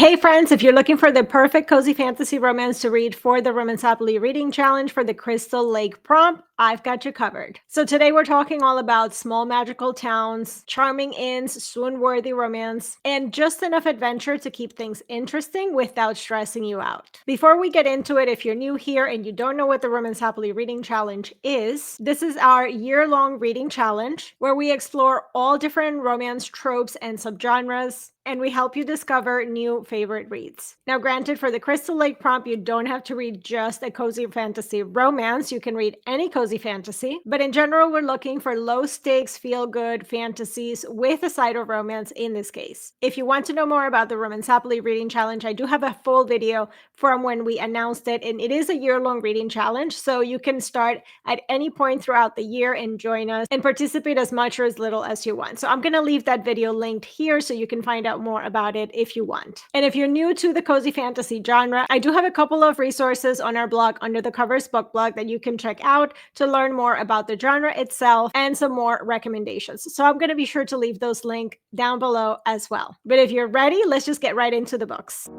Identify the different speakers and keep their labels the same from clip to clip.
Speaker 1: Hey friends, if you're looking for the perfect cozy fantasy romance to read for the Romanceopoly Reading Challenge for the Crystal Lake prompt, I've got you covered. So today we're talking all about small magical towns, charming inns, swoon-worthy romance, and just enough adventure to keep things interesting without stressing you out. Before we get into it, if you're new here and you don't know what the Romanceopoly Reading Challenge is, this is our year-long reading challenge where we explore all different romance tropes and subgenres, and we help you discover new favorite reads. Now, granted, for the Crystal Lake prompt, you don't have to read just a cozy fantasy romance. You can read any cozy fantasy, but in general, we're looking for low-stakes, feel-good fantasies with a side of romance in this case. If you want to know more about the Romanceopoly Reading Challenge, I do have a full video from when we announced it, and it is a year-long reading challenge, so you can start at any point throughout the year and join us and participate as much or as little as you want. So I'm going to leave that video linked here so you can find out more about it if you want. And if you're new to the cozy fantasy genre, I do have a couple of resources on our blog Under the Covers book blog that you can check out to learn more about the genre itself and some more recommendations. So I'm going to be sure to leave those links down below as well. But if you're ready, let's just get right into the books.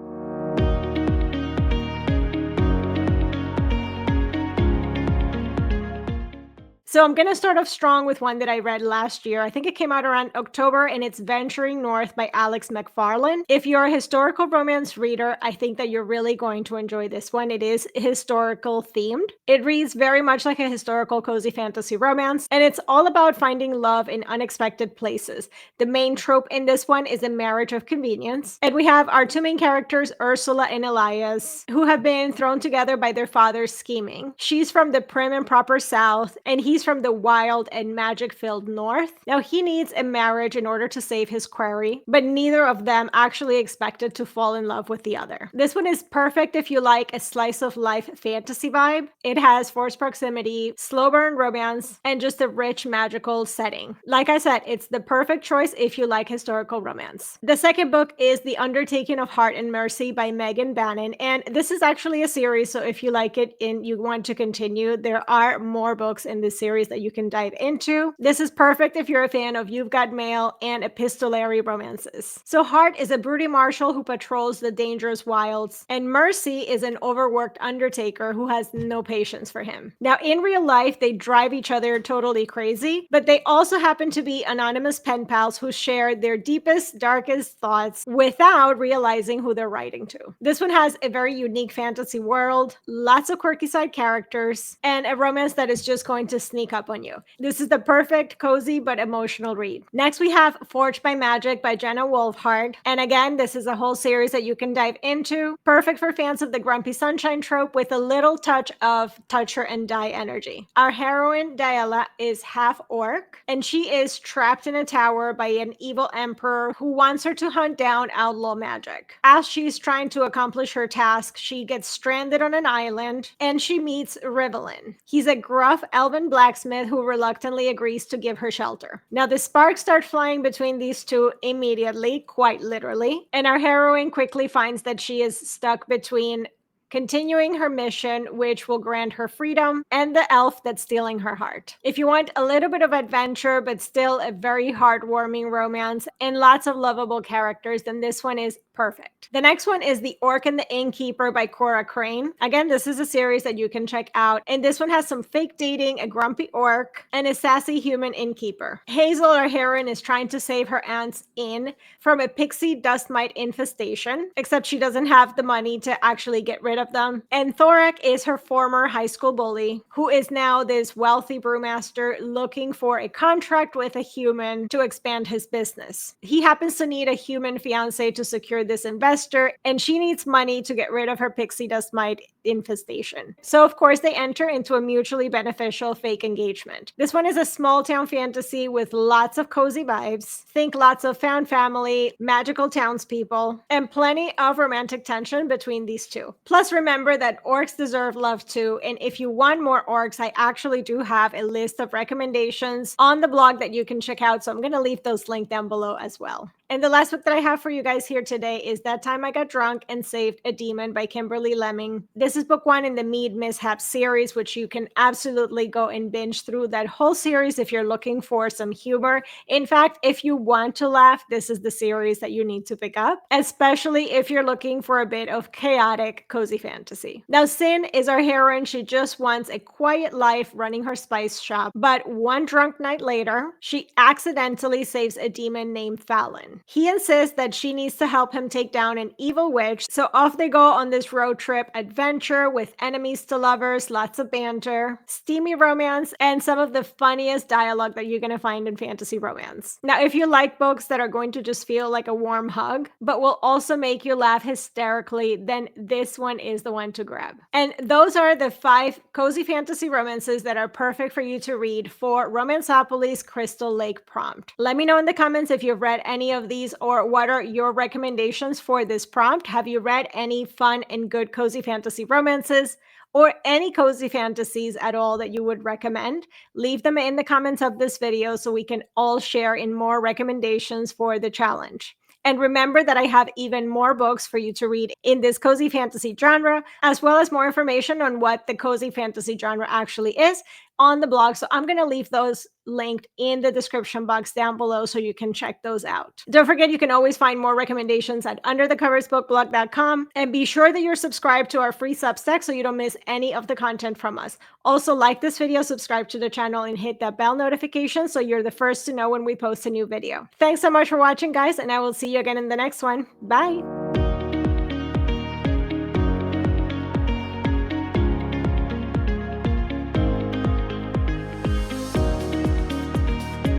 Speaker 1: So I'm going to start off strong with one that I read last year. I think it came out around October, and it's Venturing North by Alex McFarlane. If you're a historical romance reader, I think that you're really going to enjoy this one. It is historical themed. It reads very much like a historical cozy fantasy romance, and it's all about finding love in unexpected places. The main trope in this one is a marriage of convenience. And we have our two main characters, Ursula and Elias, who have been thrown together by their father's scheming. She's from the prim and proper South, and he's from the wild and magic-filled North. Now, he needs a marriage in order to save his quarry, but neither of them actually expected to fall in love with the other. This one is perfect if you like a slice of life fantasy vibe. It has forced proximity, slow burn romance, and just a rich magical setting. Like I said, it's the perfect choice if you like historical romance. The second book is The Undertaking of Hart and Mercy by Megan Bannen, and this is actually a series, so if you like it and you want to continue, there are more books in this series that you can dive into. This is perfect if you're a fan of You've Got Mail and epistolary romances. So Hart is a broody marshal who patrols the dangerous wilds, and Mercy is an overworked undertaker who has no patience for him. Now, in real life, they drive each other totally crazy, but they also happen to be anonymous pen pals who share their deepest, darkest thoughts without realizing who they're writing to. This one has a very unique fantasy world, lots of quirky side characters, and a romance that is just going to sneak up on you. This is the perfect, cozy, but emotional read. Next, we have Forged by Magic by Jenna Wolfhart. And again, this is a whole series that you can dive into. Perfect for fans of the grumpy sunshine trope with a little touch of touch her and die energy. Our heroine, Diella, is half-orc, and she is trapped in a tower by an evil emperor who wants her to hunt down outlaw magic. As she's trying to accomplish her task, she gets stranded on an island, and she meets Rivelin. He's a gruff elven blacksmith who reluctantly agrees to give her shelter. Now, the sparks start flying between these two immediately, quite literally, and our heroine quickly finds that she is stuck between continuing her mission, which will grant her freedom, and the elf that's stealing her heart. If you want a little bit of adventure, but still a very heartwarming romance and lots of lovable characters, then this one is perfect. The next one is The Orc and the Innkeeper by Cora Crane. Again, this is a series that you can check out, and this one has some fake dating, a grumpy orc, and a sassy human innkeeper. Hazel, our heroine, is trying to save her aunt's inn from a pixie dust mite infestation, except she doesn't have the money to actually get rid of them. And Thorak is her former high school bully, who is now this wealthy brewmaster looking for a contract with a human to expand his business. He happens to need a human fiance to secure this investor, and she needs money to get rid of her pixie dust mite infestation. So of course they enter into a mutually beneficial fake engagement. This one is a small town fantasy with lots of cozy vibes. Think lots of found family, magical townspeople, and plenty of romantic tension between these two. Plus, remember that orcs deserve love too, and if you want more orcs, I actually do have a list of recommendations on the blog that you can check out, so I'm going to leave those linked down below as well. And the last book that I have for you guys here today is That Time I Got Drunk and Saved a Demon by Kimberly Lemming. This is book one in the Mead Mishap series, which you can absolutely go and binge through that whole series if you're looking for some humor. In fact, if you want to laugh, this is the series that you need to pick up, especially if you're looking for a bit of chaotic, cozy fantasy. Now, Sin is our heroine. She just wants a quiet life running her spice shop, but one drunk night later, she accidentally saves a demon named Fallon. He insists that she needs to help him take down an evil witch, so off they go on this road trip adventure with enemies to lovers, lots of banter, steamy romance, and some of the funniest dialogue that you're going to find in fantasy romance. Now, if you like books that are going to just feel like a warm hug, but will also make you laugh hysterically, then this one is the one to grab. And those are the 5 cozy fantasy romances that are perfect for you to read for Romanceopoly's Crystal Lake prompt. Let me know in the comments if you've read any of these or what are your recommendations for this prompt. Have you read any fun and good cozy fantasy romances? Or any cozy fantasies at all that you would recommend? Leave them in the comments of this video so we can all share in more recommendations for the challenge. And remember that I have even more books for you to read in this cozy fantasy genre, as well as more information on what the cozy fantasy genre actually is on the blog. So I'm going to leave those linked in the description box down below so you can check those out. Don't forget, you can always find more recommendations at underthecoversbookblog.com, and be sure that you're subscribed to our free Substack so you don't miss any of the content from us. Also, like this video, subscribe to the channel, and hit that bell notification so you're the first to know when we post a new video. Thanks so much for watching, guys, and I will see you again in the next one. Bye!